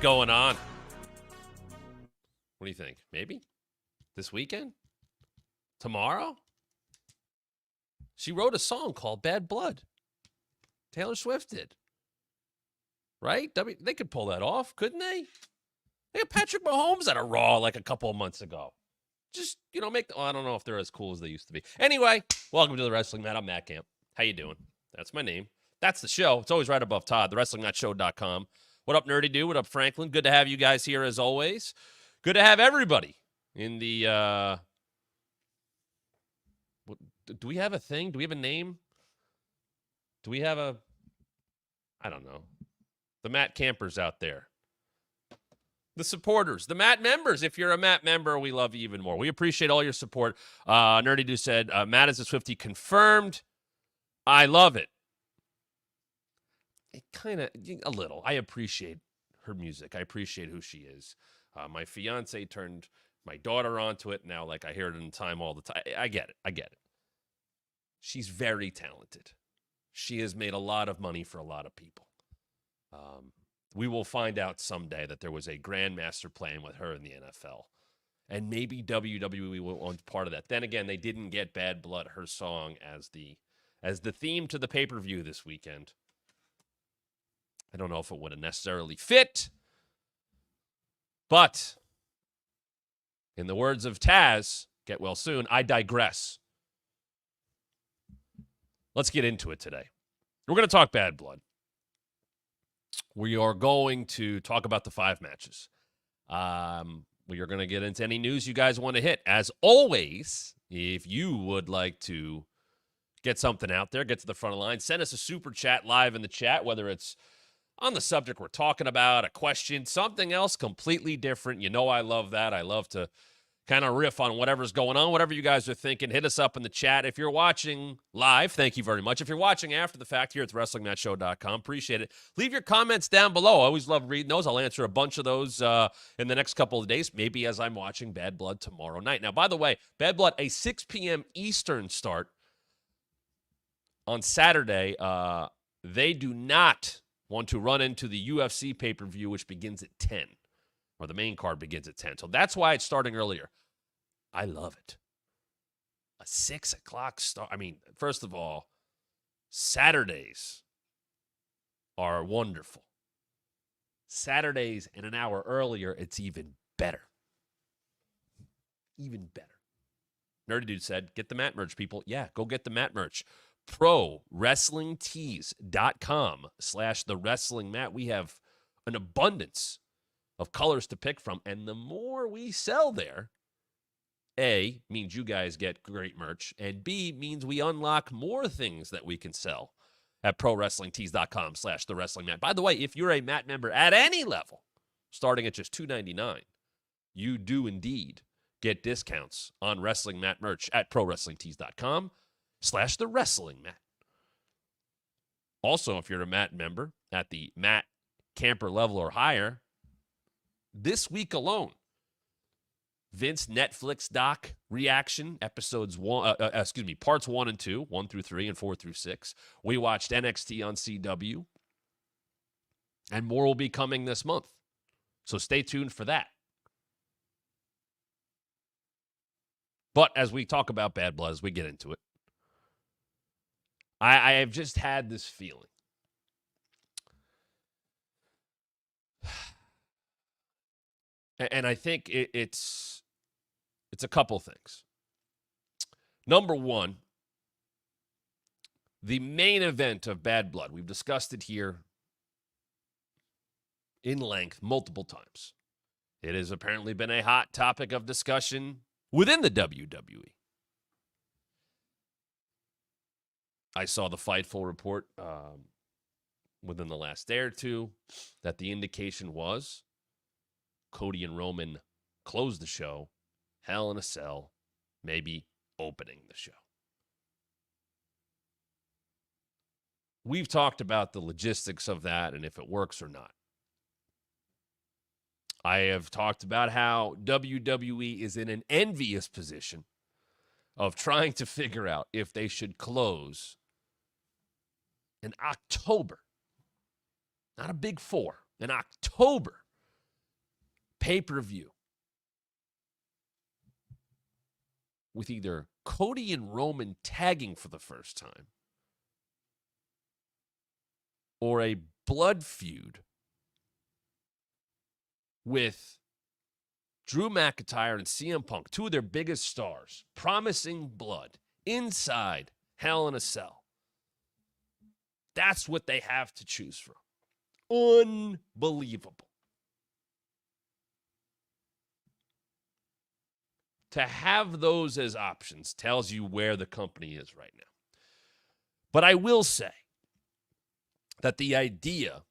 going on? What do you think? Maybe this weekend? Tomorrow? She wrote a song called Bad Blood. Taylor Swift did. Right? They could pull that off, couldn't they? They had Patrick Mahomes at a Raw like a couple of months ago. Just, I don't know if they're as cool as they used to be. Anyway, welcome to the Wrestling Mat. I'm Matt Camp. How you doing? That's my name. That's the show. It's always right above Todd, thewrestlingmatshow.com. What up, Nerdy Dude? What up, Franklin? Good to have you guys here as always. Good to have everybody in the, do we have a thing? Do we have a name? Do we have I don't know. The Matt Campers out there. The supporters, the Matt members. If you're a Matt member, we love you even more. We appreciate all your support. Nerdy Dude said, Matt is a Swiftie confirmed. I love it. It kind of, a little. I appreciate her music. I appreciate who she is. My fiance turned my daughter onto it. Now, I hear it in time all the time. I get it. She's very talented. She has made a lot of money for a lot of people. We will find out someday that there was a grandmaster plan with her in the NFL. And maybe WWE was part of that. Then again, they didn't get Bad Blood, her song, as the theme to the pay-per-view this weekend. I don't know if it would have necessarily fit. But, in the words of Taz, get well soon, I digress. Let's get into it today. We're going to talk Bad Blood. We are going to talk about the 5 matches. We are going to get into any news you guys want to hit. As always, if you would like to get something out there, get to the front of the line, send us a super chat live in the chat, whether it's on the subject we're talking about, a question, something else completely different. You know I love that. I love to kind of riff on whatever's going on, whatever you guys are thinking. Hit us up in the chat. If you're watching live, thank you very much. If you're watching after the fact here at WrestlingMatShow.com, appreciate it. Leave your comments down below. I always love reading those. I'll answer a bunch of those in the next couple of days, maybe as I'm watching Bad Blood tomorrow night. Now, by the way, Bad Blood, a 6 p.m. Eastern start on Saturday. They do not want to run into the UFC pay-per-view, which begins at 10. Or the main card begins at 10. So that's why it's starting earlier. I love it. A 6 o'clock start. I mean, first of all, Saturdays are wonderful. Saturdays and an hour earlier, it's even better. Even better. Nerdy Dude said, get the Matt merch, people. Yeah, go get the Matt merch. ProWrestlingTees.com/TheWrestlingMat. We have an abundance of colors to pick from, and the more we sell there, A, means you guys get great merch, and B, means we unlock more things that we can sell at ProWrestlingTees.com/TheWrestlingMat. By the way, if you're a Matt member at any level, starting at just $2.99, you do get discounts on Wrestling Matt merch at ProWrestlingTees.com/TheWrestlingMat. Also, if you're a Matt member at the Matt Camper level or higher, this week alone, Vince Netflix doc reaction, parts 1 and 2, 1 through 3, and 4 through 6. We watched NXT on CW, and more will be coming this month. So stay tuned for that. But as we talk about Bad Blood, as we get into it, I have just had this feeling. And I think it's a couple things. Number one, the main event of Bad Blood. We've discussed it here in length multiple times. It has apparently been a hot topic of discussion within the WWE. I saw the Fightful report within the last day or two that the indication was Cody and Roman close the show, Hell in a Cell, maybe opening the show. We've talked about the logistics of that and if it works or not. I have talked about how WWE is in an envious position of trying to figure out if they should close in October. Not a big 4. In October pay-per-view with either Cody and Roman tagging for the first time or a blood feud with Drew McIntyre and CM Punk, two of their biggest stars, promising blood inside Hell in a Cell. That's what they have to choose from. Unbelievable. To have those as options tells you where the company is right now. But I will say that the idea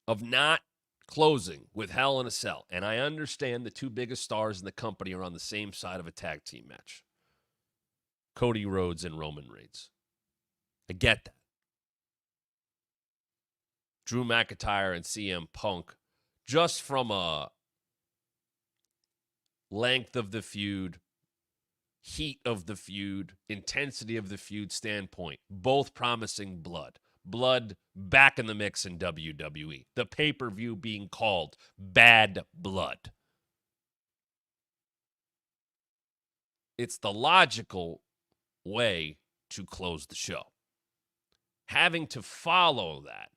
of not closing with Hell in a Cell, and I understand the two biggest stars in the company are on the same side of a tag team match, Cody Rhodes and Roman Reigns. I get that. Drew McIntyre and CM Punk, just from a length of the feud, heat of the feud, intensity of the feud standpoint, both promising blood. Blood back in the mix in WWE. The pay-per-view being called Bad Blood. It's the logical way to close the show. Having to follow that,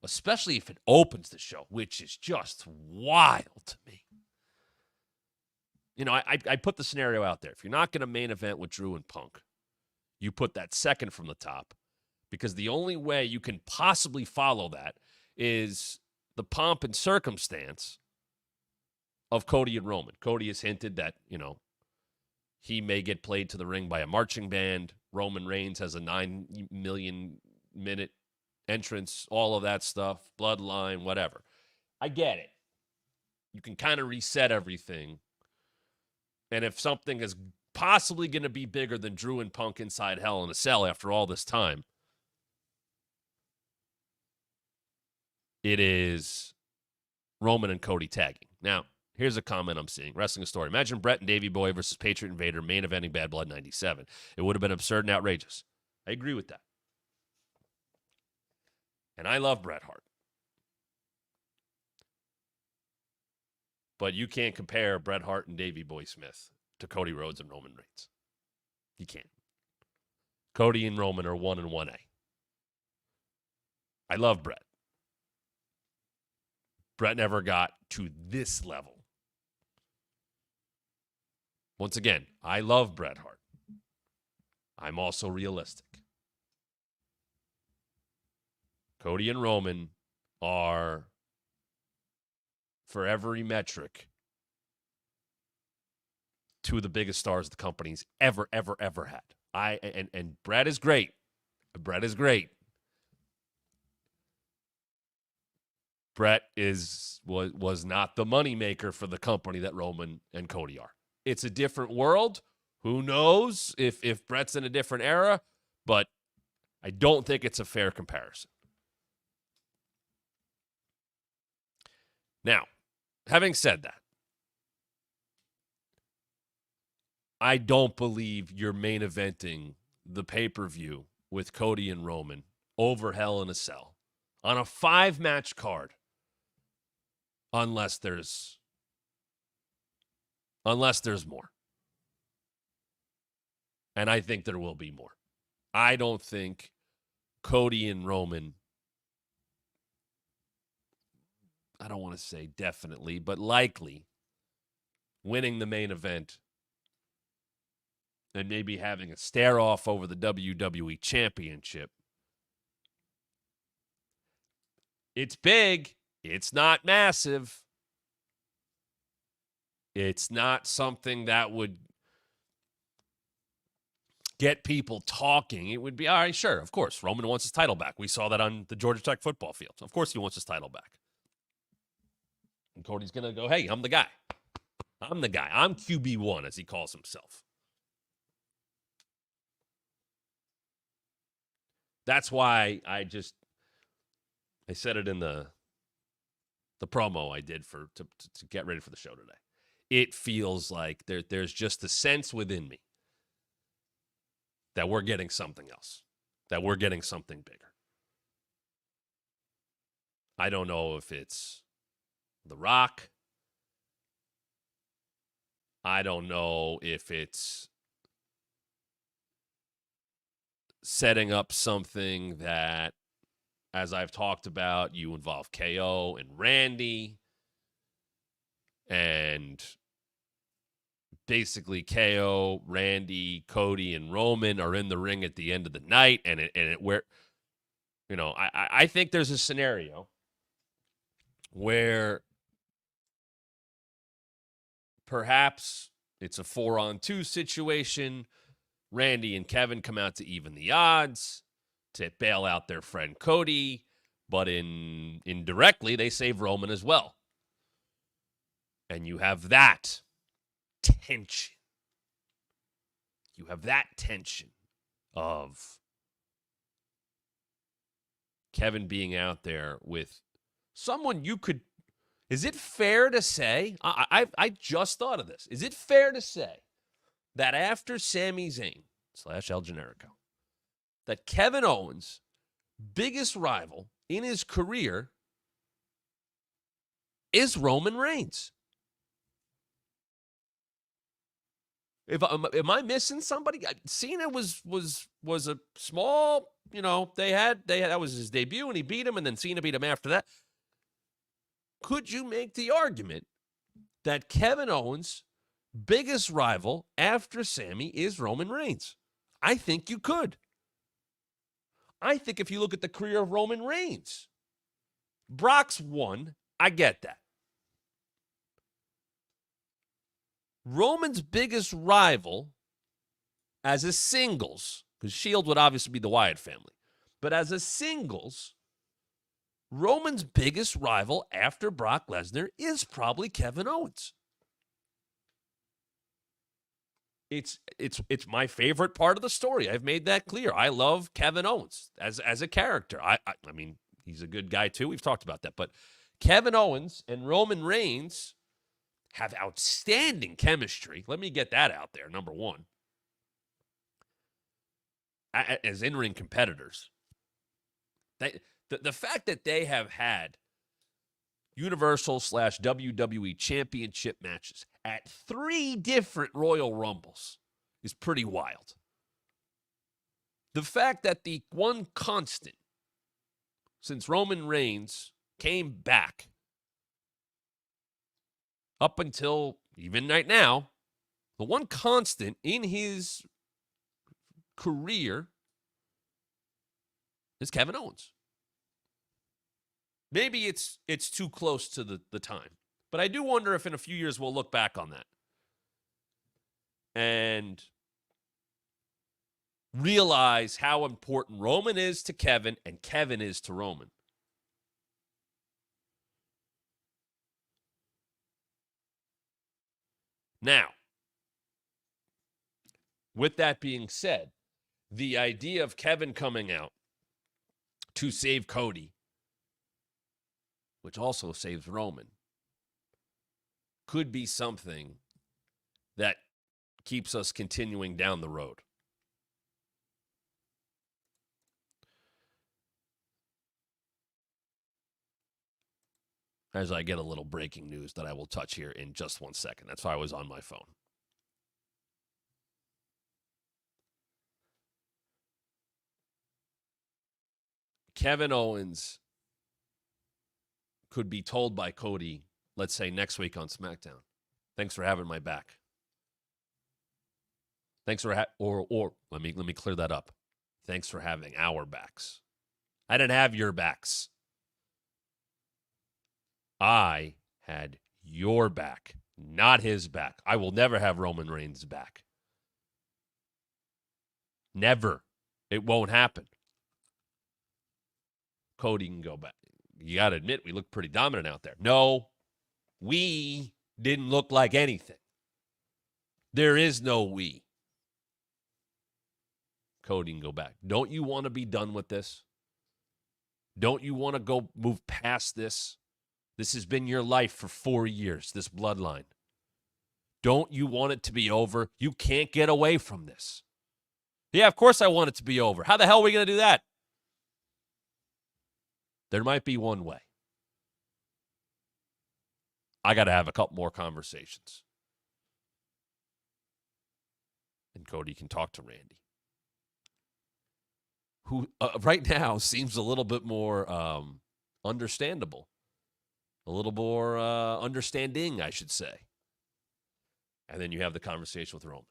especially if it opens the show, which is just wild to me. You know, I put the scenario out there. If you're not going to main event with Drew and Punk, you put that second from the top, because the only way you can possibly follow that is the pomp and circumstance of Cody and Roman. Cody has hinted that, you know, he may get played to the ring by a marching band. Roman Reigns has a 9 million minute entrance, all of that stuff, bloodline, whatever. I get it. You can kind of reset everything. And if something is possibly going to be bigger than Drew and Punk inside Hell in a Cell after all this time, it is Roman and Cody tagging. Now, here's a comment I'm seeing. Wrestling a Story. Imagine Brett and Davey Boy versus Patriot and Vader main eventing Bad Blood 97. It would have been absurd and outrageous. I agree with that. And I love Bret Hart. But you can't compare Bret Hart and Davey Boy Smith to Cody Rhodes and Roman Reigns. You can't. Cody and Roman are 1 and 1A. I love Bret. Bret never got to this level. Once again, I love Bret Hart. I'm also realistic. Cody and Roman are, for every metric, two of the biggest stars the company's ever had. And Bret is great. Bret is great. Bret was not the moneymaker for the company that Roman and Cody are. It's a different world. Who knows if Bret's in a different era, but I don't think it's a fair comparison. Now, having said that, I don't believe you're main eventing the pay-per-view with Cody and Roman over Hell in a Cell on a 5-match card unless there's more. And I think there will be more. I don't think Cody and Roman, I don't want to say definitely, but likely winning the main event and maybe having a stare-off over the WWE Championship. It's big. It's not massive. It's not something that would get people talking. It would be, all right, sure, of course, Roman wants his title back. We saw that on the Georgia Tech football field. Of course he wants his title back. And Cody's going to go, hey, I'm the guy. I'm the guy. I'm QB1, as he calls himself. That's why I said it in the promo I did to get ready for the show today. It feels like there's just a sense within me that we're getting something else, that we're getting something bigger. I don't know if it's The Rock. I don't know if it's setting up something that, as I've talked about, you involve KO and Randy, and basically KO, Randy, Cody, and Roman are in the ring at the end of the night, and I think there's a scenario where perhaps it's a 4-on-2 situation. Randy and Kevin come out to even the odds to bail out their friend Cody, but indirectly they save Roman as well. And you have that tension. You have that tension of Kevin being out there with someone you could. Is it fair to say? I just thought of this. Is it fair to say that after Sami Zayn / El Generico, that Kevin Owens' biggest rival in his career is Roman Reigns? Am I missing somebody? Cena was a small, that was his debut and he beat him, and then Cena beat him after that. Could you make the argument that Kevin Owens' biggest rival after Sami is Roman Reigns? I think you could. I think if you look at the career of Roman Reigns, Brock's won. I get that. Roman's biggest rival as a singles, because Shield would obviously be the Wyatt family, but as a singles, Roman's biggest rival after Brock Lesnar is probably Kevin Owens. It's my favorite part of the story. I've made that clear. I love Kevin Owens as a character. I mean, he's a good guy too. We've talked about that. But Kevin Owens and Roman Reigns have outstanding chemistry. Let me get that out there, number one. As in-ring competitors. The fact that they have had Universal / WWE Championship matches at 3 different Royal Rumbles is pretty wild. The fact that the one constant since Roman Reigns came back up until even right now, the one constant in his career is Kevin Owens. Maybe it's too close to the time. But I do wonder if in a few years we'll look back on that and realize how important Roman is to Kevin and Kevin is to Roman. Now, with that being said, the idea of Kevin coming out to save Cody, which also saves Roman, could be something that keeps us continuing down the road. As I get a little breaking news that I will touch here in just 1 second. That's why I was on my phone. Kevin Owens could be told by Cody, let's say next week on SmackDown, thanks for having my back. Thanks for let me clear that up. Thanks for having our backs. I didn't have your backs. I had your back, not his back. I will never have Roman Reigns' back. Never. It won't happen. Cody can go back. You got to admit, we look pretty dominant out there. No, we didn't look like anything. There is no we. Cody can go back. Don't you want to be done with this? Don't you want to go move past this? This has been your life for 4 years, this bloodline. Don't you want it to be over? You can't get away from this. Yeah, of course I want it to be over. How the hell are we going to do that? There might be one way. I got to have a couple more conversations. And Cody can talk to Randy, who right now seems a little bit more understandable, a little more understanding, I should say. And then you have the conversation with Roman.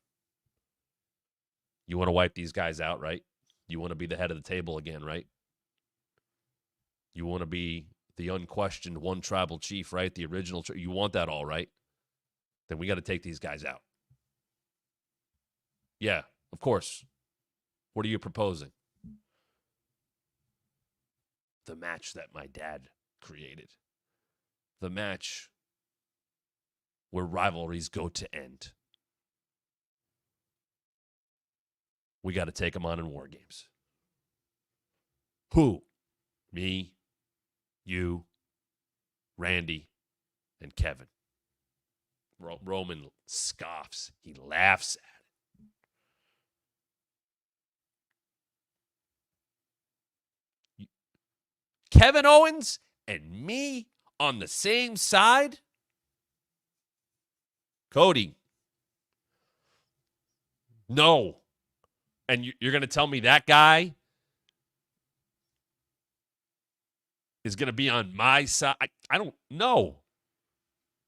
You want to wipe these guys out, right? You want to be the head of the table again, right? You want to be the unquestioned one tribal chief, right? The original. You want that all, right? Then we got to take these guys out. Yeah, of course. What are you proposing? The match that my dad created. The match where rivalries go to end. We got to take them on in WarGames. Who? Me, you, Randy, and Kevin. Roman scoffs. He laughs at it. Kevin Owens and me on the same side? Cody. No. And you're going to tell me that guy is going to be on my side? I don't know.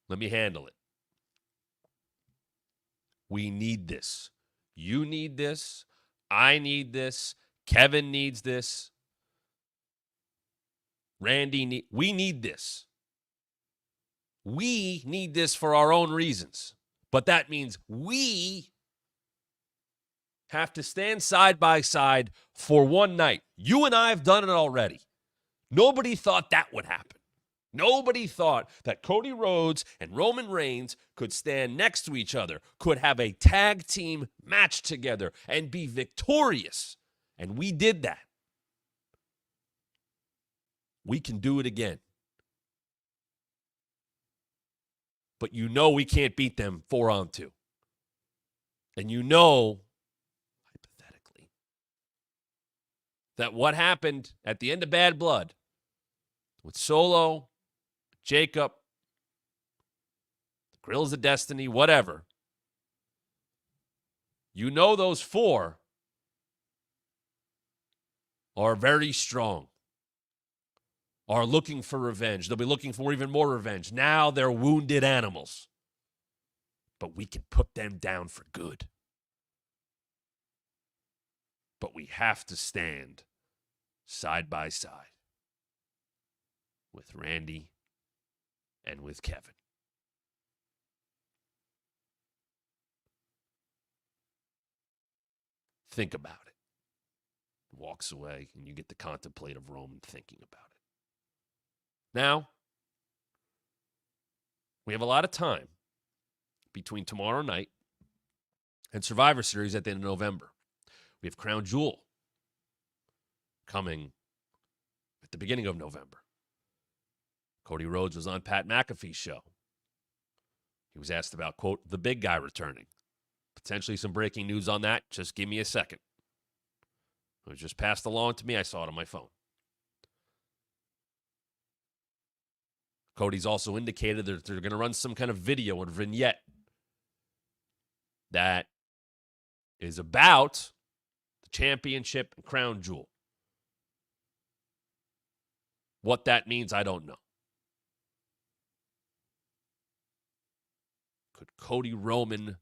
Let me handle it. We need this. You need this. I need this. Kevin needs this. Randy, we need this. We need this for our own reasons. But that means we have to stand side by side for one night. You and I have done it already. Nobody thought that would happen. Nobody thought that Cody Rhodes and Roman Reigns could stand next to each other, could have a tag team match together and be victorious. And we did that. We can do it again. But you know we can't beat them 4-on-2. And you know, hypothetically, that what happened at the end of Bad Blood with Solo, Jacob, the Grills of Destiny, whatever, you know those 4 are very strong, are looking for revenge. They'll be looking for even more revenge. Now they're wounded animals. But we can put them down for good. But we have to stand side by side with Randy and with Kevin. Think about it. Walks away, and you get the contemplative Roman thinking about it. Now, we have a lot of time between tomorrow night and Survivor Series at the end of November. We have Crown Jewel coming at the beginning of November. Cody Rhodes was on Pat McAfee's show. He was asked about, quote, the big guy returning. Potentially some breaking news on that. Just give me a second. It was just passed along to me. I saw it on my phone. Cody's also indicated that they're going to run some kind of video or vignette that is about the championship and Crown Jewel. What that means, I don't know. Could Cody Roman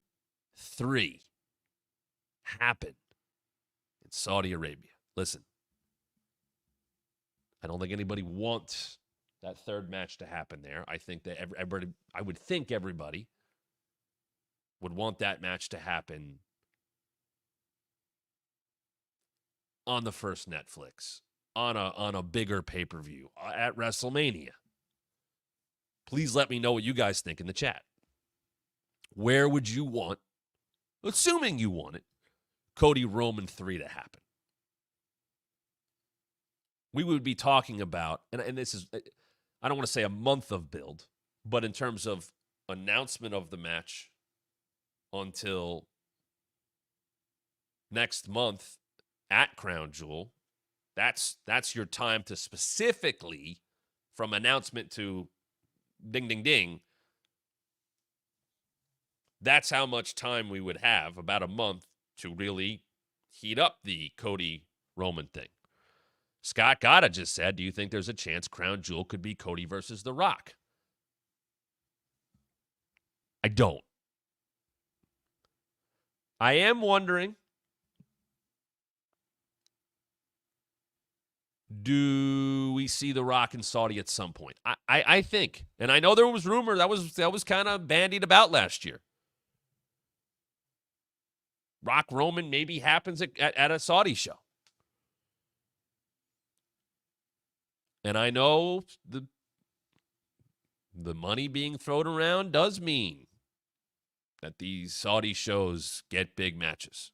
3 happen in Saudi Arabia? Listen, I don't think anybody wants that third match to happen there. I think that everybody, I would think everybody would want that match to happen on the first Netflix, on a bigger pay-per-view, at WrestleMania. Please let me know what you guys think in the chat. Where would you want, assuming you want it, Cody Roman 3 to happen? We would be talking about, and this is, I don't want to say a month of build, but in terms of announcement of the match until next month at Crown Jewel, that's your time to specifically, from announcement to ding, ding, ding, That's how much time we would have, about a month, to really heat up the Cody Roman thing. Scott Gotta just said, do you think there's a chance Crown Jewel could be Cody versus The Rock? I don't. I am wondering, do we see The Rock in Saudi at some point? I think, and I know there was rumor that was kind of bandied about last year. Rock Roman maybe happens at a Saudi show. And I know the money being thrown around does mean that these Saudi shows get big matches.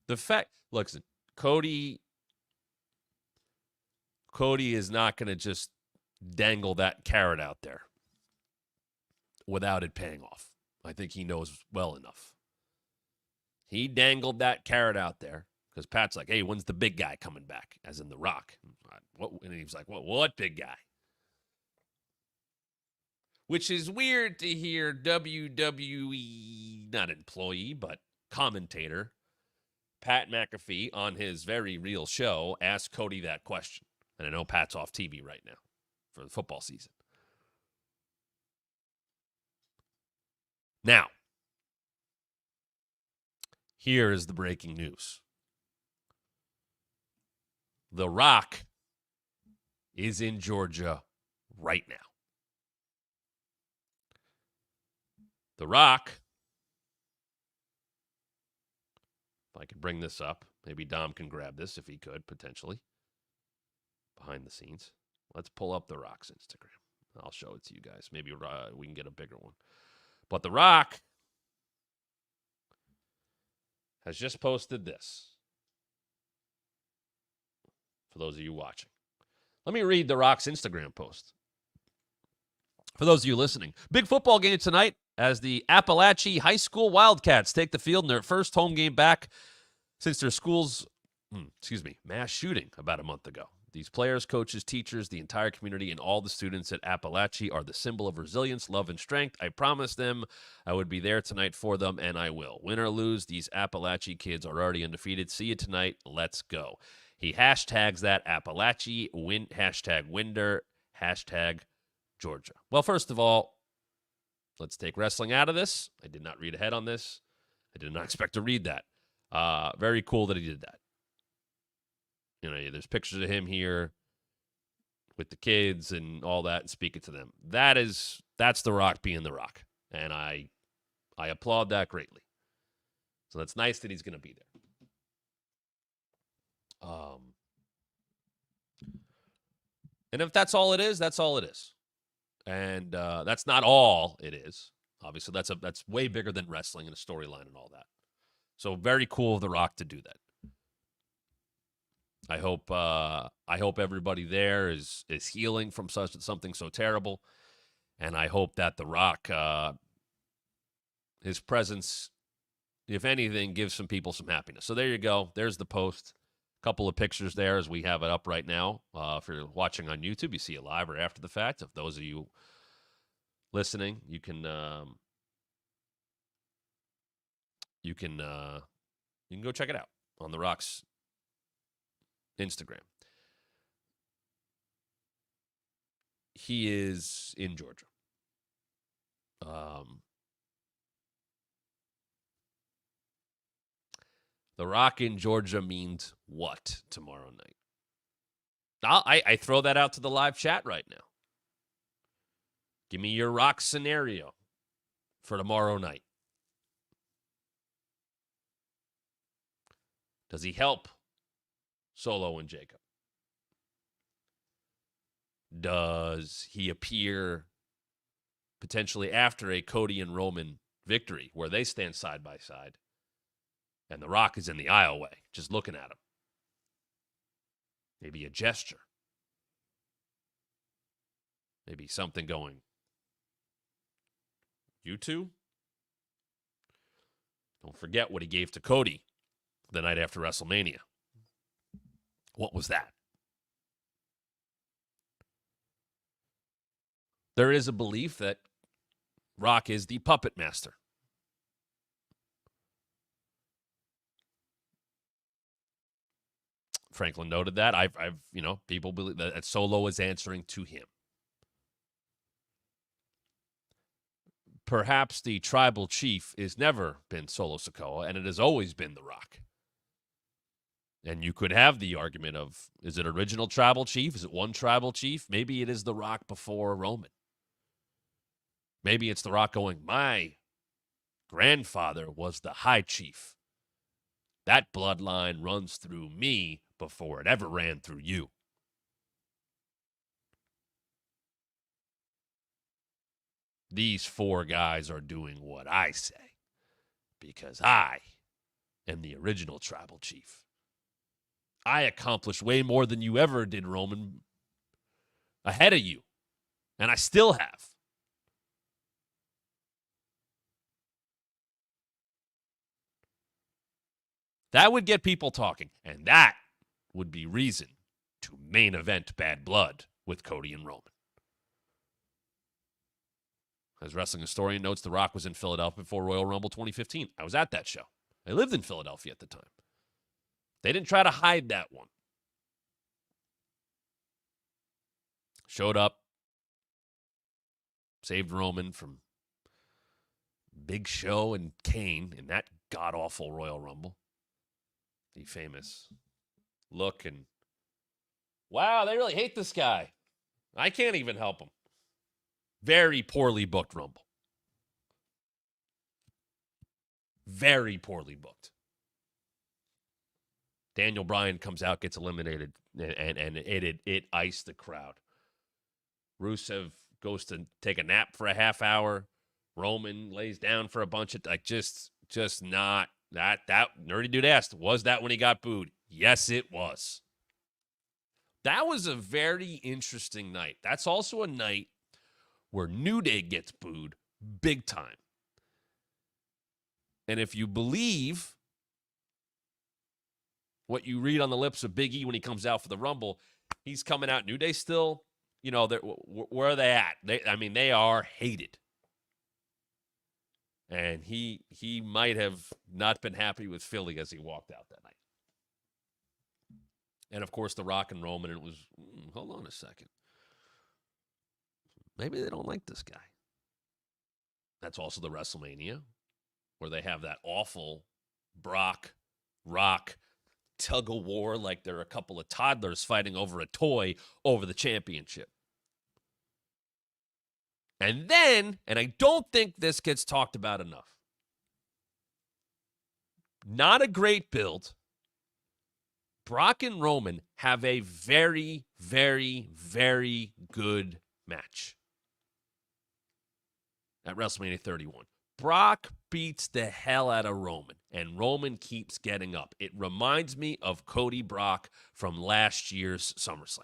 The fact, listen, Cody is not going to just dangle that carrot out there without it paying off. I think he knows well enough. He dangled that carrot out there because Pat's like, hey, when's the big guy coming back? As in The Rock. And he was like, what big guy? Which is weird to hear WWE, not employee, but commentator, Pat McAfee, on his very real show, asked Cody that question. And I know Pat's off TV right now for the football season. Now, here is the breaking news. The Rock is in Georgia right now. The Rock, if I could bring this up, maybe Dom can grab this if he could, potentially, behind the scenes. Let's pull up The Rock's Instagram. I'll show it to you guys. Maybe we can get a bigger one. But The Rock has just posted this for those of you watching. Let me read The Rock's Instagram post. For those of you listening, big football game tonight as the Appalachia High School Wildcats take the field in their first home game back since their school's, mass shooting about a month ago. These players, coaches, teachers, the entire community, and all the students at Appalachia are the symbol of resilience, love, and strength. I promised them I would be there tonight for them, and I will. Win or lose, these Appalachia kids are already undefeated. See you tonight. Let's go. He hashtags that Appalachia, hashtag Winder, hashtag Georgia. Well, first of all, let's take wrestling out of this. I did not read ahead on this. I did not expect to read that. Very cool that he did that. You know, there's pictures of him here with the kids and all that and speaking to them. That's The Rock being The Rock. And I applaud that greatly. So that's nice that he's going to be there. And if that's all it is, that's all it is. And that's not all it is. Obviously, that's way bigger than wrestling and a storyline and all that. So very cool of The Rock to do that. I hope everybody there is healing from something so terrible, and I hope that The Rock, his presence, if anything, gives some people some happiness. So there you go. There's the post. A couple of pictures there as we have it up right now. If you're watching on YouTube, you see it live or after the fact. If those of you listening, you can go check it out on The Rock's Instagram. He is in Georgia. The Rock in Georgia means what tomorrow night? I throw that out to the live chat right now. Give me your Rock scenario for tomorrow night. Does he help Solo and Jacob? Does he appear potentially after a Cody and Roman victory where they stand side by side and The Rock is in the aisleway just looking at him? Maybe a gesture. Maybe something going, you two? Don't forget what he gave to Cody the night after WrestleMania. What was that? There is a belief that Rock is the puppet master. Franklin noted that. I've people believe that Solo is answering to him. Perhaps the tribal chief has never been Solo Sikoa, and it has always been The Rock. And you could have the argument of, is it original tribal chief? Is it one tribal chief? Maybe it is The Rock before Roman. Maybe it's The Rock going, my grandfather was the high chief. That bloodline runs through me before it ever ran through you. These four guys are doing what I say because I am the original tribal chief. I accomplished way more than you ever did, Roman, ahead of you, and I still have. That would get people talking, and that would be reason to main event Bad Blood with Cody and Roman. As Wrestling Historian notes, The Rock was in Philadelphia before Royal Rumble 2015. I was at that show. I lived in Philadelphia at the time. They didn't try to hide that one. Showed up, saved Roman from Big Show and Kane in that god-awful Royal Rumble. The famous look and, wow, they really hate this guy. I can't even help him. Very poorly booked Rumble. Very poorly booked. Daniel Bryan comes out, gets eliminated, and it iced the crowd. Rusev goes to take a nap for a half hour. Roman lays down for a bunch of, like, just not that. Nerdy Dude asked, was that when he got booed? Yes, it was. That was a very interesting night. That's also a night where New Day gets booed big time. And if you believe what you read on the lips of Big E when he comes out for the Rumble, he's coming out. New Day still, where are they at? They are hated. And he might have not been happy with Philly as he walked out that night. And, of course, The Rock and Roman, and it was, hold on a second. Maybe they don't like this guy. That's also the WrestleMania, where they have that awful Brock, Rock, tug of war like they're a couple of toddlers fighting over a toy over the championship. And then, and I don't think this gets talked about enough, not a great build. Brock and Roman have a very, very, very good match at WrestleMania 31. Brock beats the hell out of Roman, and Roman keeps getting up. It reminds me of Cody Brock from last year's SummerSlam.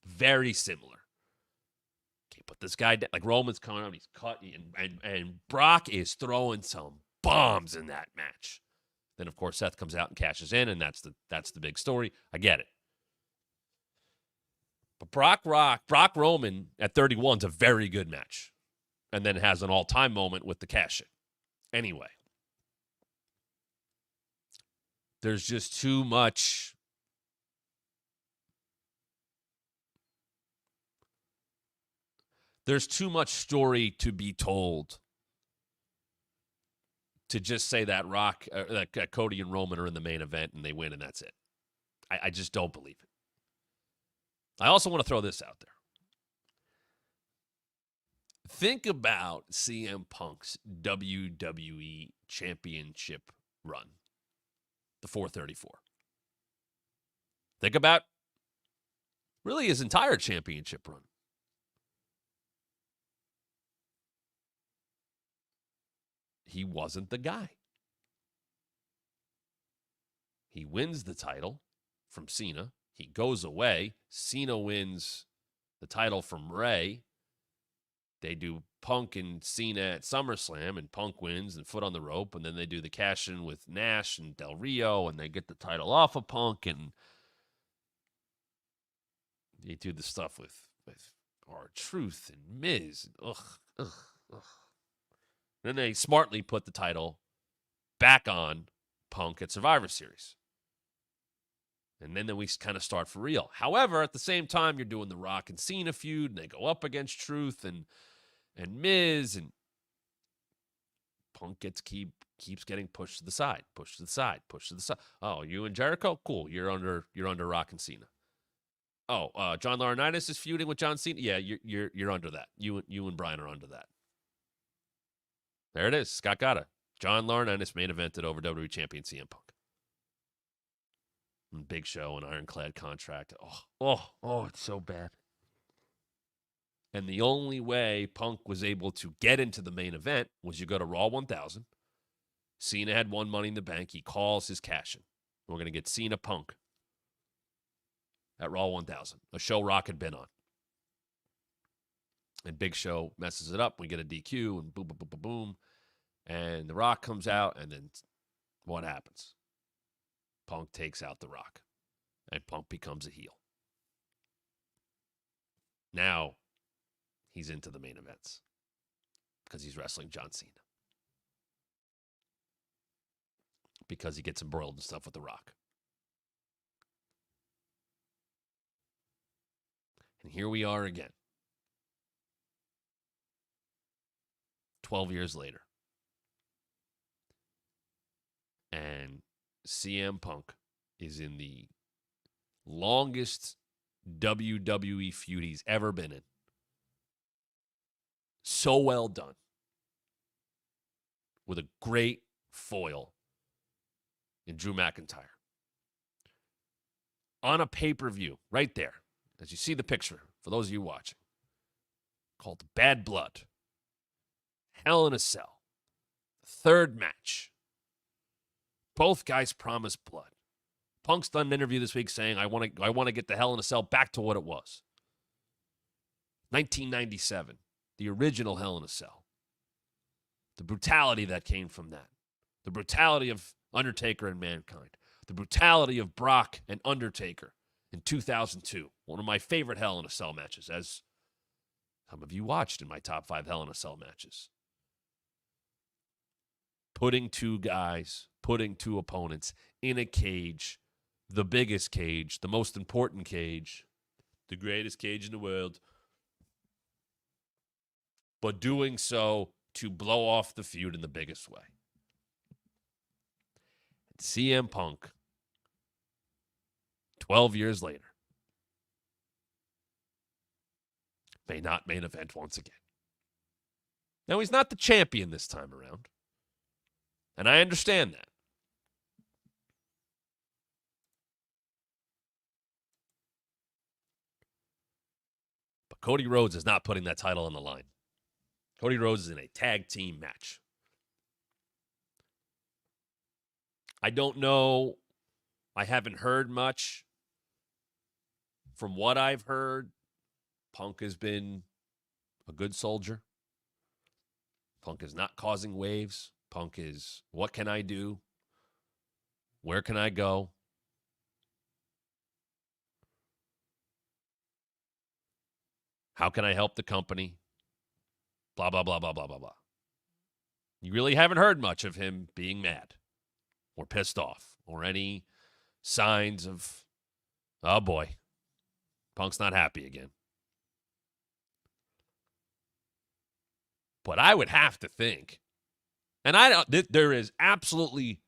Very similar. Okay, but this guy, like, Roman's coming out, he's cut, and Brock is throwing some bombs in that match. Then, of course, Seth comes out and cashes in, and that's the big story. I get it. But Brock Roman at 31 is a very good match. And then has an all-time moment with the cash-in. Anyway, there's just too much. There's too much story to be told to just say that that Cody and Roman are in the main event and they win and that's it. I just don't believe it. I also want to throw this out there. Think about CM Punk's WWE Championship run, the 434. Think about really his entire championship run. He wasn't the guy. He wins the title from Cena. He goes away. Cena wins the title from Rey. They do Punk and Cena at SummerSlam, and Punk wins and foot on the rope, and then they do the cash-in with Nash and Del Rio, and they get the title off of Punk, and they do the stuff with R-Truth and Miz. Ugh, ugh, ugh. Then they smartly put the title back on Punk at Survivor Series. And then we kind of start for real. However, at the same time, you're doing the Rock and Cena feud, and they go up against Truth and Miz, and Punk keeps getting pushed to the side, pushed to the side, pushed to the side. Oh, you and Jericho? Cool. You're under Rock and Cena. Oh, John Laurinaitis is feuding with John Cena? Yeah, you're under that. You and Brian are under that. There it is. Scott Gata. John Laurinaitis main evented over WWE Champion CM Punk. And Big Show, an ironclad contract. Oh, it's so bad. And the only way Punk was able to get into the main event was you go to Raw 1000. Cena had won Money in the Bank. He calls his cash-in. We're going to get Cena Punk at Raw 1000, a show Rock had been on. And Big Show messes it up. We get a DQ and boom, boom, boom, boom, boom. And The Rock comes out, and then what happens? Punk takes out The Rock, and Punk becomes a heel. Now he's into the main events because he's wrestling John Cena. Because he gets embroiled and stuff with The Rock. And here we are again. 12 years later. And CM Punk is in the longest WWE feud he's ever been in. So well done. With a great foil in Drew McIntyre. On a pay-per-view, right there, as you see the picture, for those of you watching, called Bad Blood. Hell in a Cell. Third match. Both guys promise blood. Punk's done an interview this week saying, I want to get the Hell in a Cell back to what it was. 1997, the original Hell in a Cell. The brutality that came from that. The brutality of Undertaker and Mankind. The brutality of Brock and Undertaker in 2002. One of my favorite Hell in a Cell matches, as some of you watched in my top 5 Hell in a Cell matches. Putting two opponents in a cage, the biggest cage, the most important cage, the greatest cage in the world, but doing so to blow off the feud in the biggest way. CM Punk, 12 years later, may not main event once again. Now, he's not the champion this time around. And I understand that. But Cody Rhodes is not putting that title on the line. Cody Rhodes is in a tag team match. I don't know. I haven't heard much. From what I've heard, Punk has been a good soldier. Punk is not causing waves. Punk is, what can I do? Where can I go? How can I help the company? Blah, blah, blah, blah, blah, blah, blah. You really haven't heard much of him being mad or pissed off or any signs of, oh boy, Punk's not happy again. But I would have to think, and there is absolutely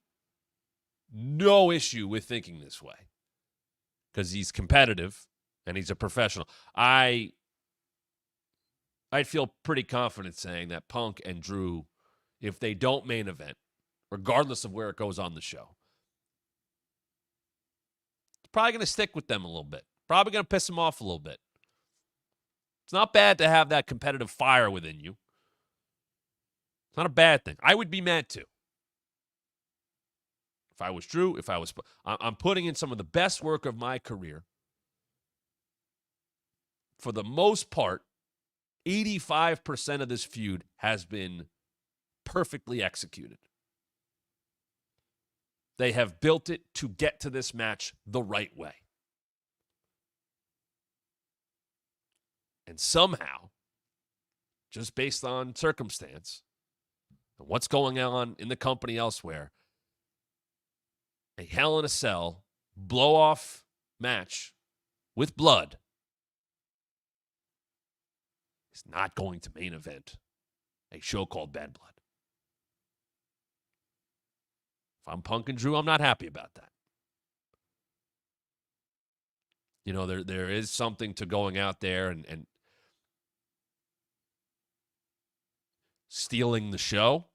no issue with thinking this way because he's competitive and he's a professional. I'd feel pretty confident saying that Punk and Drew, if they don't main event, regardless of where it goes on the show, it's probably going to stick with them a little bit. Probably going to piss them off a little bit. It's not bad to have that competitive fire within you. It's not a bad thing. I would be mad too. If I was Drew, I'm putting in some of the best work of my career. For the most part, 85% of this feud has been perfectly executed. They have built it to get to this match the right way. And somehow, just based on circumstance and what's going on in the company elsewhere, a Hell in a Cell blow-off match with blood is not going to main event a show called Bad Blood. If I'm Punk and Drew, I'm not happy about that. You know, there is something to going out there and stealing the show,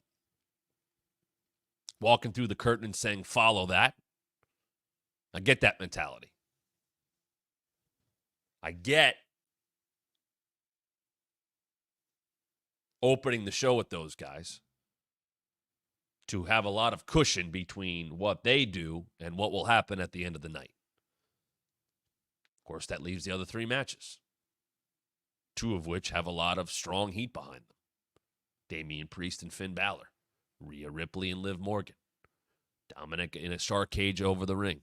walking through the curtain and saying, follow that. I get that mentality. I get opening the show with those guys to have a lot of cushion between what they do and what will happen at the end of the night. Of course, that leaves the other 3 matches, 2 of which have a lot of strong heat behind them. Damian Priest and Finn Balor, Rhea Ripley and Liv Morgan, Dominic in a shark cage over the ring.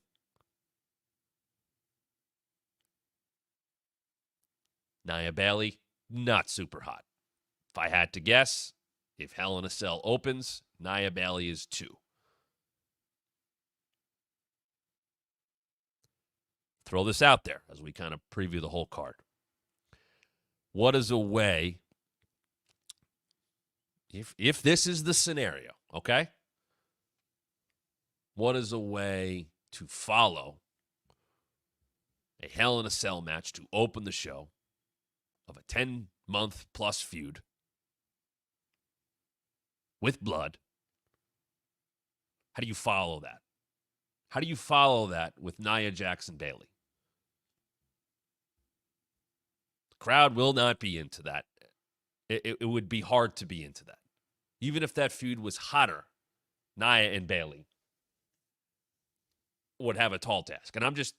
Nia Bailey, not super hot. If I had to guess, if Hell in a Cell opens, Nia Bailey is 2. Throw this out there as we kind of preview the whole card. What is a way, if this is the scenario, okay? What is a way to follow a Hell in a Cell match to open the show of a 10-month plus feud with blood? How do you follow that? How do you follow that with Nia Jackson Bailey? The crowd will not be into that. It would be hard to be into that. Even if that feud was hotter, Nia and Bailey would have a tall task. And I'm just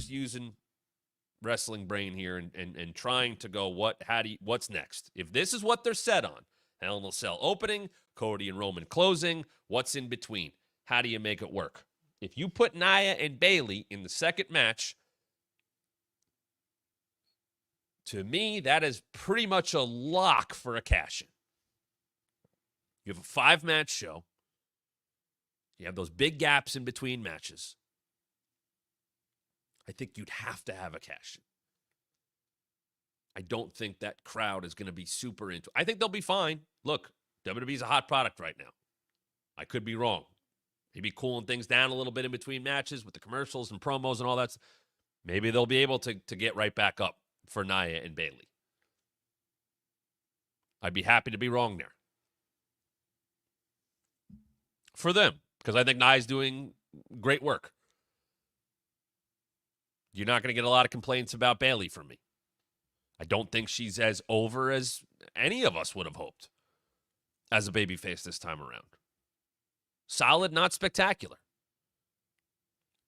using wrestling brain here and trying to go, what's next? If this is what they're set on, Hell in a Cell opening, Cody and Roman closing, what's in between? How do you make it work? If you put Nia and Bailey in the second match, to me, that is pretty much a lock for a cash-in. You have a 5-match show. You have those big gaps in between matches. I think you'd have to have a cash-in. I don't think that crowd is going to be super into it. I think they'll be fine. Look, WWE is a hot product right now. I could be wrong. Maybe cooling things down a little bit in between matches with the commercials and promos and all that. Maybe they'll be able to get right back up for Nia and Bailey. I'd be happy to be wrong there. For them, because I think Nia's doing great work. You're not going to get a lot of complaints about Bailey from me. I don't think she's as over as any of us would have hoped as a babyface this time around. Solid, not spectacular.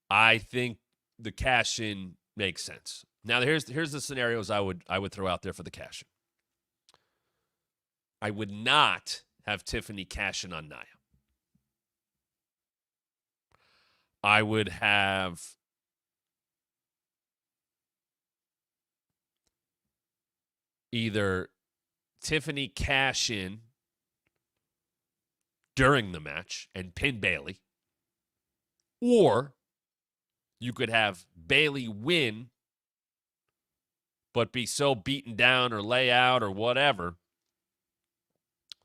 I think the cash-in makes sense. Now, here's the scenarios I would throw out there for the cash-in. I would not have Tiffany cash in on Nia. I would have either Tiffany cash in during the match and pin Bailey, or you could have Bailey win but be so beaten down or lay out or whatever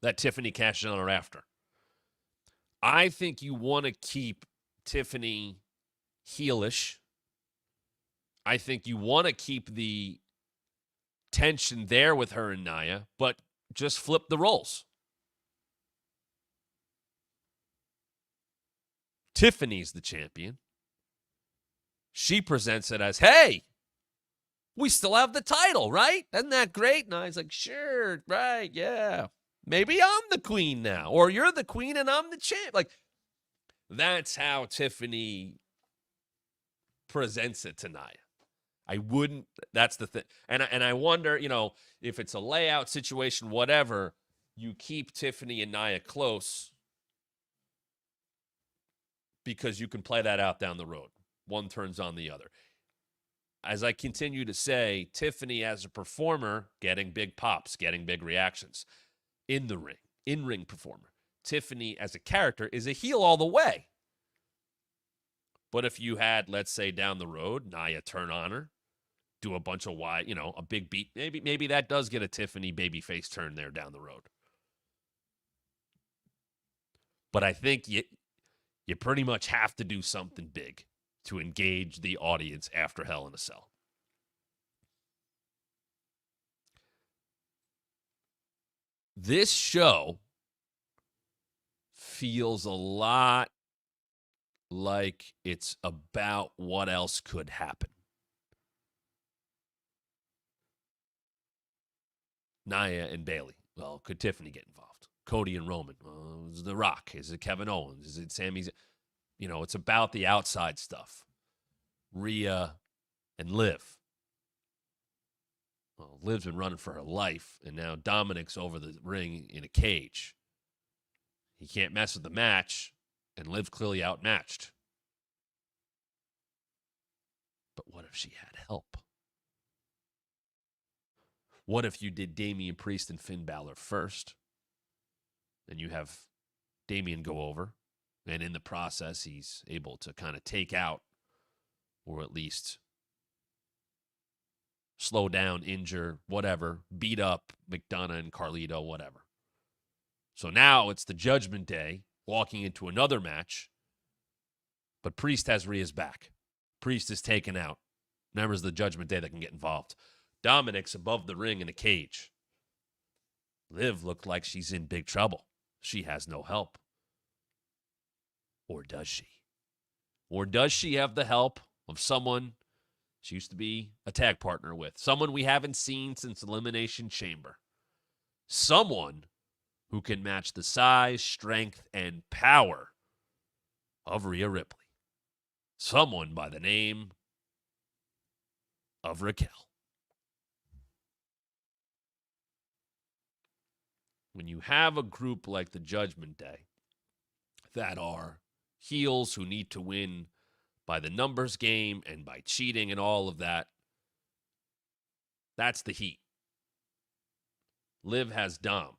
that Tiffany cashes on her after. I think you want to keep Tiffany heelish. I think you want to keep the tension there with her and Nia, but just flip the roles. Tiffany's the champion. She presents it as, hey, we still have the title, right? Isn't that great? And Nia's like, sure, right, yeah. Maybe I'm the queen now. Or you're the queen and I'm the champ. Like, that's how Tiffany presents it to Nia. I wouldn't, that's the thing. And I wonder, if it's a layout situation, whatever, you keep Tiffany and Nia close because you can play that out down the road. One turns on the other. as I continue to say, Tiffany as a performer, getting big pops, getting big reactions in the ring, in-ring performer. Tiffany as a character is a heel all the way. But if you had, let's say, down the road, Nia turn on her, do a bunch of a big beat, maybe that does get a Tiffany babyface turn there down the road. But I think you pretty much have to do something big to engage the audience after Hell in a Cell. This show feels a lot like it's about what else could happen. Nia and Bayley. Well, could Tiffany get involved? Cody and Roman. Is it The Rock? Is it Kevin Owens? Is it Sami? It's about the outside stuff. Rhea and Liv. Well, Liv's been running for her life, and now Dominic's over the ring in a cage. He can't mess with the match, and Liv's clearly outmatched. But what if she had help? What if you did Damian Priest and Finn Balor first? Then you have Damian go over, and in the process, he's able to kind of take out, or at least slow down, injure, whatever, beat up McDonough and Carlito, whatever. So now it's the Judgment Day walking into another match, but Priest has Rhea's back. Priest is taken out. Members of the Judgment Day that can get involved. Dominic's above the ring in a cage. Liv looked like she's in big trouble. She has no help. Or does she? Or does she have the help of someone she used to be a tag partner with? Someone we haven't seen since Elimination Chamber. Someone who can match the size, strength, and power of Rhea Ripley. Someone by the name of Raquel. When you have a group like the Judgment Day that are heels who need to win by the numbers game and by cheating and all of that, that's the heat. Liv has Dom.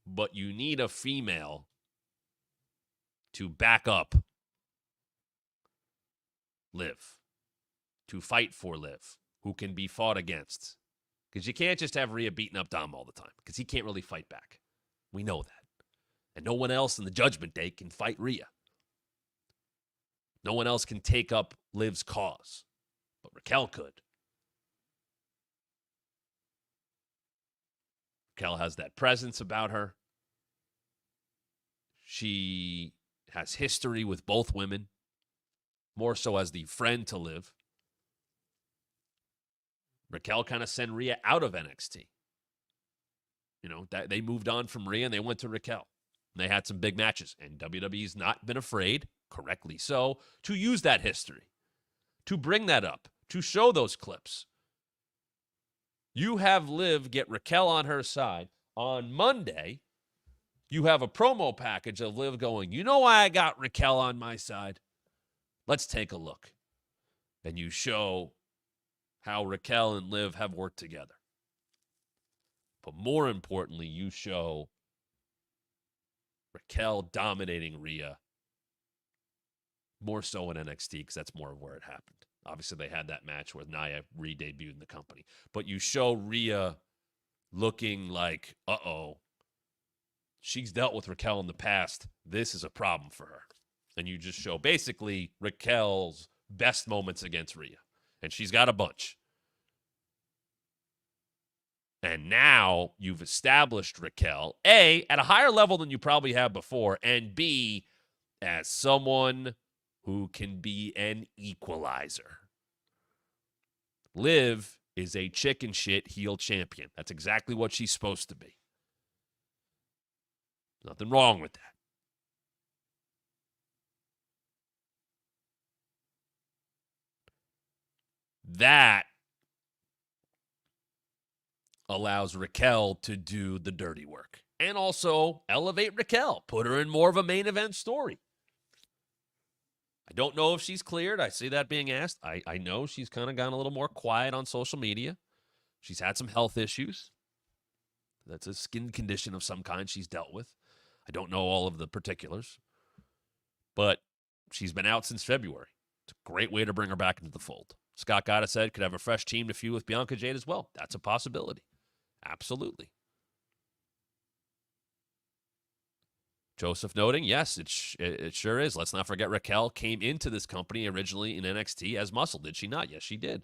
But you need a female to back up Liv, to fight for Liv, who can be fought against. Because you can't just have Rhea beating up Dom all the time, because he can't really fight back. We know that. And no one else in the Judgment Day can fight Rhea. No one else can take up Liv's cause. But Raquel could. Raquel has that presence about her. She has history with both women, more so as the friend to Liv. Raquel kind of sent Rhea out of NXT. They moved on from Rhea and they went to Raquel. And they had some big matches. And WWE's not been afraid, correctly so, to use that history, to bring that up, to show those clips. You have Liv get Raquel on her side. On Monday, you have a promo package of Liv going, you know why I got Raquel on my side? Let's take a look. And you show how Raquel and Liv have worked together. But more importantly, you show Raquel dominating Rhea more so in NXT because that's more of where it happened. Obviously, they had that match where Nia re-debuted in the company. But you show Rhea looking like, she's dealt with Raquel in the past. This is a problem for her. And you just show basically Raquel's best moments against Rhea. And she's got a bunch. And now you've established Raquel, A, at a higher level than you probably have before, and B, as someone who can be an equalizer. Liv is a chicken shit heel champion. That's exactly what she's supposed to be. Nothing wrong with that. That allows Raquel to do the dirty work and also elevate Raquel, put her in more of a main event story. I don't know if she's cleared. I see that being asked. I know she's kind of gotten a little more quiet on social media. She's had some health issues. That's a skin condition of some kind she's dealt with. I don't know all of the particulars, but she's been out since February. It's a great way to bring her back into the fold. Scott Gotta said could have a fresh team to feud with Bianca Jade as well. That's a possibility. Absolutely. Joseph noting, yes, it sure is. Let's not forget Raquel came into this company originally in NXT as Muscle, did she not? Yes, she did.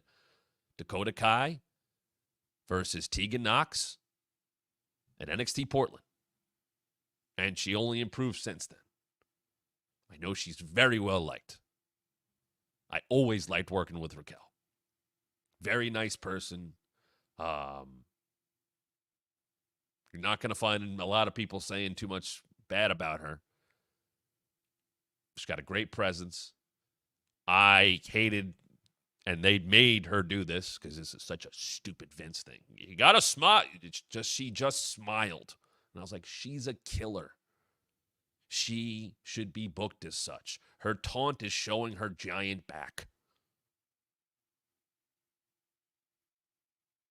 Dakota Kai versus Tegan Nox at NXT Portland. And she only improved since then. I know she's very well liked. I always liked working with Raquel. Very nice person. You're not going to find a lot of people saying too much bad about her. She's got a great presence. I hated, and they made her do this because this is such a stupid Vince thing. You got to smile. She just smiled. And I was like, she's a killer. She should be booked as such. Her taunt is showing her giant back.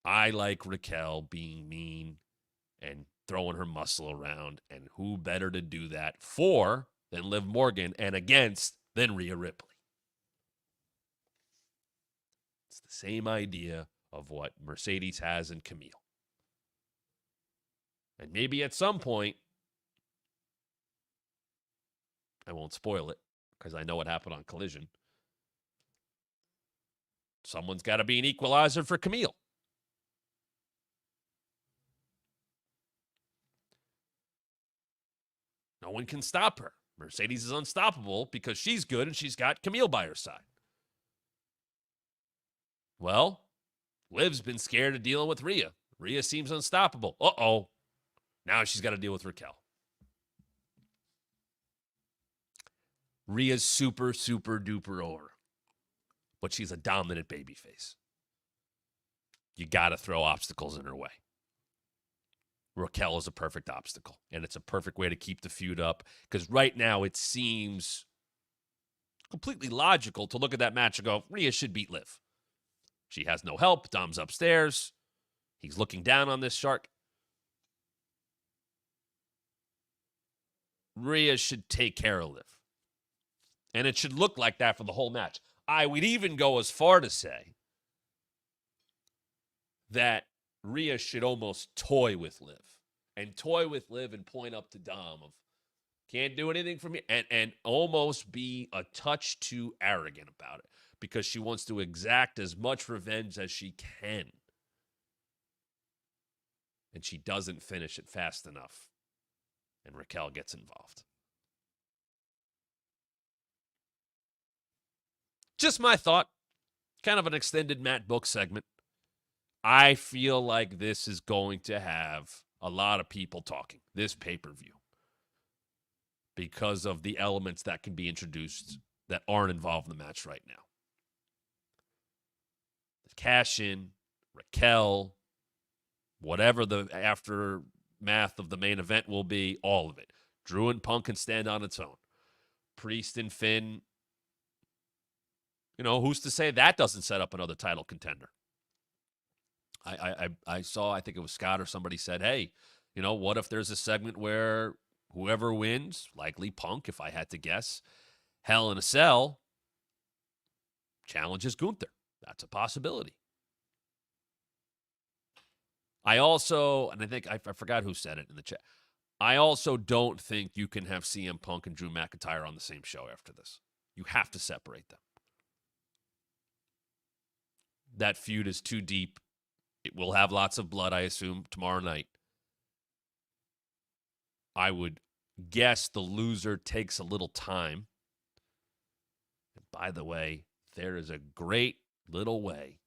I like Raquel being mean and throwing her muscle around, and who better to do that for than Liv Morgan and against than Rhea Ripley. It's the same idea of what Mercedes has in Camille. And maybe at some point, I won't spoil it because I know what happened on Collision. Someone's got to be an equalizer for Camille. No one can stop her. Mercedes is unstoppable because she's good and she's got Camille by her side. Well, Liv's been scared of dealing with Rhea. Rhea seems unstoppable. Uh-oh. Now she's got to deal with Raquel. Rhea's super, super duper over. But she's a dominant babyface. You got to throw obstacles in her way. Raquel is a perfect obstacle, and it's a perfect way to keep the feud up because right now it seems completely logical to look at that match and go, Rhea should beat Liv. She has no help. Dom's upstairs. He's looking down on this shark. Rhea should take care of Liv. And it should look like that for the whole match. I would even go as far to say that Rhea should almost toy with Liv. And toy with Liv and point up to Dom of, can't do anything for me. And almost be a touch too arrogant about it. Because she wants to exact as much revenge as she can. And she doesn't finish it fast enough. And Raquel gets involved. Just my thought. Kind of an extended Matt Book segment. I feel like this is going to have a lot of people talking, this pay-per-view, because of the elements that can be introduced that aren't involved in the match right now. The cash-in, Raquel, whatever the aftermath of the main event will be, all of it. Drew and Punk can stand on its own. Priest and Finn, who's to say that doesn't set up another title contender? I saw, I think it was Scott or somebody said, hey, what if there's a segment where whoever wins, likely Punk, if I had to guess, Hell in a Cell, challenges Gunther. That's a possibility. I also, and I think I forgot who said it in the chat, I also don't think you can have CM Punk and Drew McIntyre on the same show after this. You have to separate them. That feud is too deep. It will have lots of blood, I assume, tomorrow night. I would guess the loser takes a little time. And by the way, there is a great little way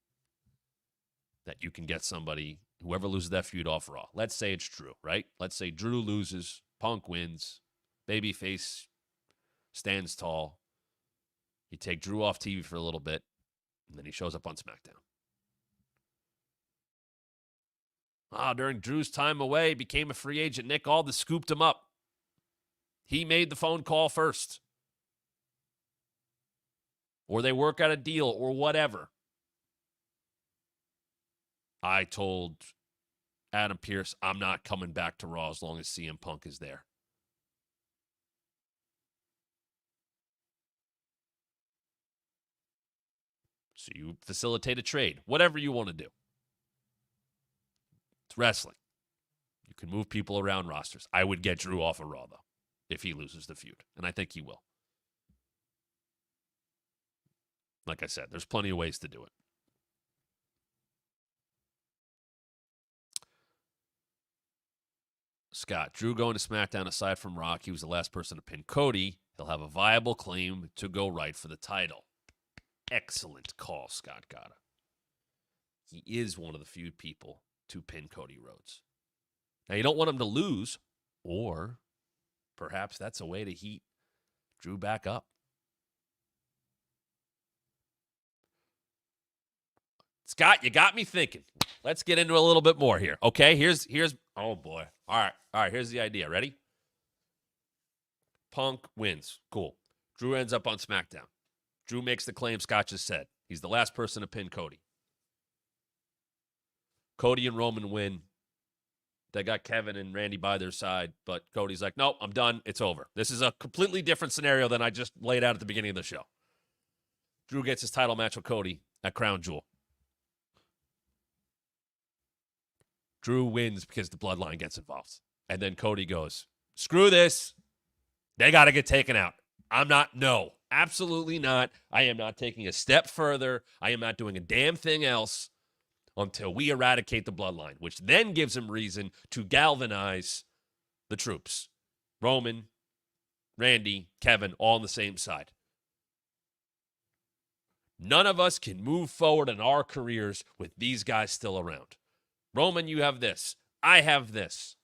that you can get somebody, whoever loses that feud, off Raw. Let's say it's Drew, right? Let's say Drew loses, Punk wins, babyface stands tall. You take Drew off TV for a little bit, and then he shows up on SmackDown. During Drew's time away, became a free agent. Nick Aldis scooped him up. He made the phone call first. or they work out a deal or whatever. I told Adam Pearce, I'm not coming back to Raw as long as CM Punk is there. So you facilitate a trade, whatever you want to do. It's wrestling. You can move people around rosters. I would get Drew off of Raw, though, if he loses the feud. And I think he will. Like I said, there's plenty of ways to do it. Scott, Drew going to SmackDown aside from Rock. He was the last person to pin Cody. He'll have a viable claim to go right for the title. Excellent call, Scott Gata. He is one of the few people to pin Cody Rhodes. Now, you don't want him to lose, or perhaps that's a way to heat Drew back up. Scott, you got me thinking. Let's get into a little bit more here. Okay, here's oh boy. All right, here's the idea. Ready? Punk wins. Cool. Drew ends up on SmackDown. Drew makes the claim Scott just said. He's the last person to pin Cody. Cody and Roman win. They got Kevin and Randy by their side, but Cody's like, nope, I'm done. It's over. This is a completely different scenario than I just laid out at the beginning of the show. Drew gets his title match with Cody at Crown Jewel. Drew wins because the Bloodline gets involved. And then Cody goes, screw this. They got to get taken out. I'm not, no, absolutely not. I am not taking a step further. I am not doing a damn thing else until we eradicate the Bloodline, which then gives him reason to galvanize the troops. Roman, Randy, Kevin, all on the same side. None of us can move forward in our careers with these guys still around. Roman, you have this. I have this.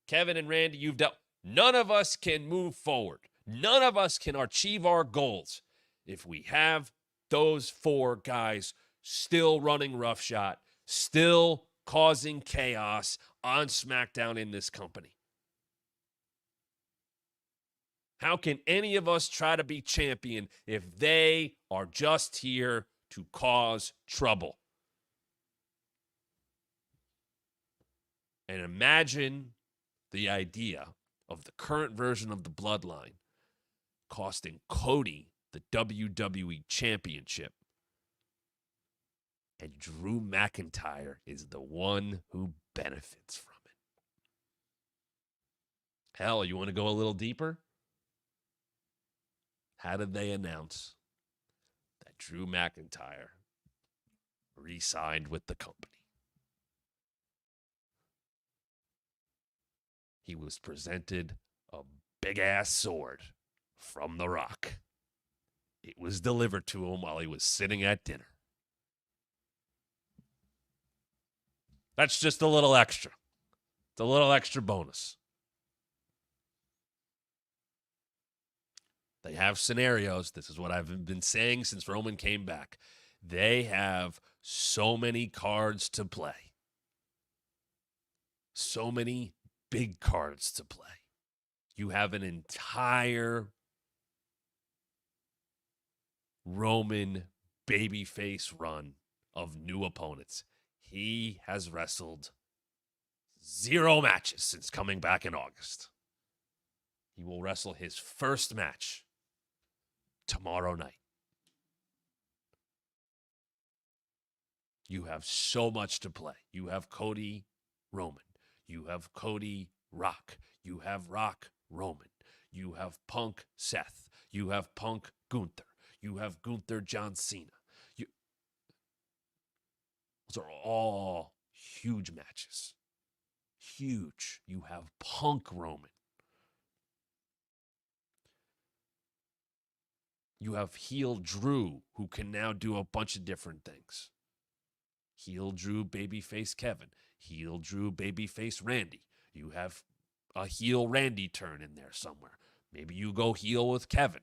Kevin and Randy, you've dealt. None of us can move forward. None of us can achieve our goals if we have those four guys still running roughshod, still causing chaos on SmackDown in this company. How can any of us try to be champion if they are just here to cause trouble? And imagine the idea of the current version of the Bloodline costing Cody the WWE Championship. And Drew McIntyre is the one who benefits from it. Hell, you want to go a little deeper? How did they announce that Drew McIntyre re-signed with the company? He was presented a big-ass sword from The Rock. It was delivered to him while he was sitting at dinner. That's just a little extra. It's a little extra bonus. They have scenarios. This is what I've been saying since Roman came back. They have so many cards to play. So many big cards to play. You have an entire Roman babyface run of new opponents. He has wrestled 0 matches since coming back in August. He will wrestle his first match tomorrow night. You have so much to play. You have Cody Roman. You have Cody Rock. You have Rock Roman. You have Punk Seth. You have Punk Gunther. You have Gunther John Cena. Those are all huge matches. Huge. You have Punk Roman. You have heel Drew, who can now do a bunch of different things. Heel Drew, babyface Kevin. Heel Drew, babyface Randy. You have a heel Randy turn in there somewhere. Maybe you go heel with Kevin.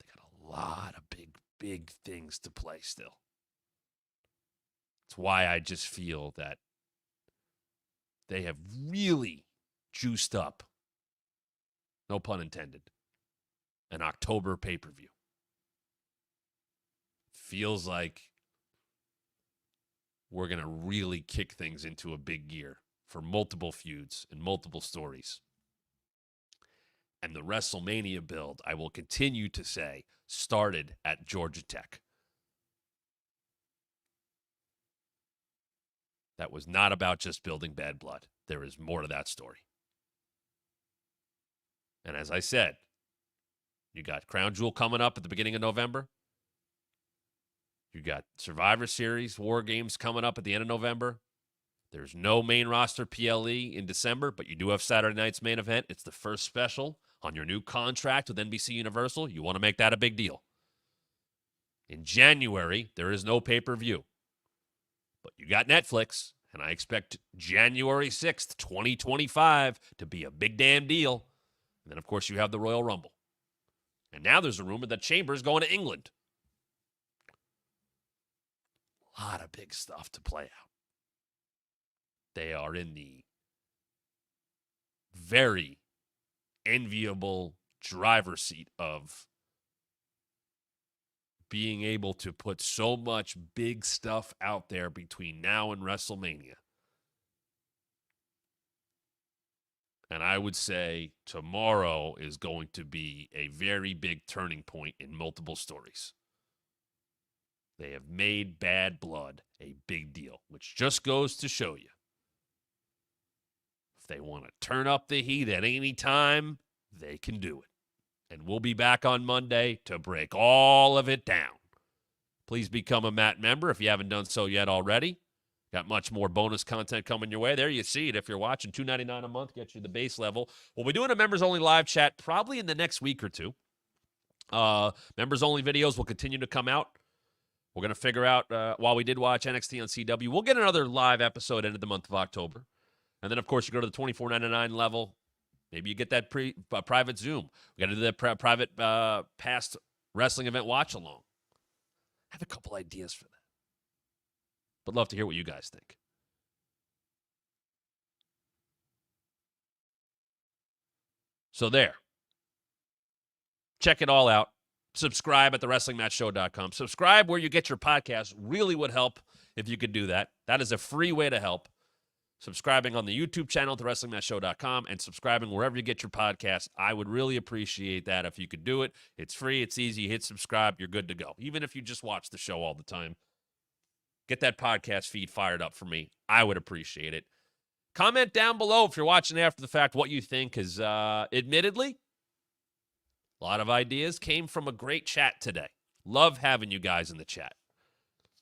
They got a lot of big things to play still. That's why I just feel that they have really juiced up, no pun intended, an October pay-per-view. feels like we're going to really kick things into a big gear for multiple feuds and multiple stories. And the WrestleMania build, I will continue to say, started at Georgia Tech. That was not about just building Bad Blood. There is more to that story. And as I said, you got Crown Jewel coming up at the beginning of November. You got Survivor Series, WarGames coming up at the end of November. There's no main roster PLE in December, but you do have Saturday night's main event. It's the first special on your new contract with NBC Universal. You want to make that a big deal. In January, there is no pay-per-view. But you got Netflix, and I expect January 6th, 2025 to be a big damn deal. And then, of course, you have the Royal Rumble. And now there's a rumor that Chamber's going to England. A lot of big stuff to play out. They are in the very enviable driver's seat of being able to put so much big stuff out there between now and WrestleMania. And I would say tomorrow is going to be a very big turning point in multiple stories. They have made Bad Blood a big deal, which just goes to show you. If they want to turn up the heat at any time, they can do it. And we'll be back on Monday to break all of it down. Please become a Matt member if you haven't done so yet already. Got much more bonus content coming your way. There you see it if you're watching. $2.99 a month gets you the base level. We'll be doing a members-only live chat probably in the next week or two. Members-only videos will continue to come out. We're going to figure out, while we did watch NXT on CW, we'll get another live episode end of the month of October. And then, of course, you go to the $24.99 level. Maybe you get that private Zoom. We got to do that private past wrestling event watch-along. I have a couple ideas for that. But love to hear what you guys think. So there. Check it all out. Subscribe at thewrestlingmatchshow.com. Subscribe where you get your podcast. Really would help if you could do that. That is a free way to help. Subscribing on the YouTube channel, thewrestlingmatchshow.com, and subscribing wherever you get your podcast. I would really appreciate that if you could do it. It's free. It's easy. You hit subscribe. You're good to go. Even if you just watch the show all the time, get that podcast feed fired up for me. I would appreciate it. Comment down below if you're watching after the fact what you think, because admittedly, a lot of ideas came from a great chat today. Love having you guys in the chat.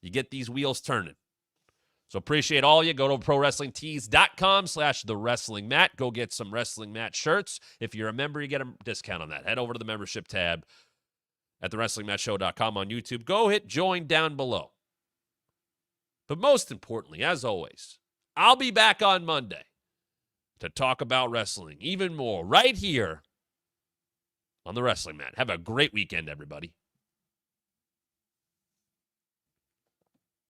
You get these wheels turning. So appreciate all you. Go to ProWrestlingTees.com/TheWrestlingMat. Go get some Wrestling Mat shirts. If you're a member, you get a discount on that. Head over to the membership tab at TheWrestlingMatchShow.com on YouTube. Go hit join down below. But most importantly, as always, I'll be back on Monday to talk about wrestling even more right here on The Wrestling Mat. Have a great weekend, everybody.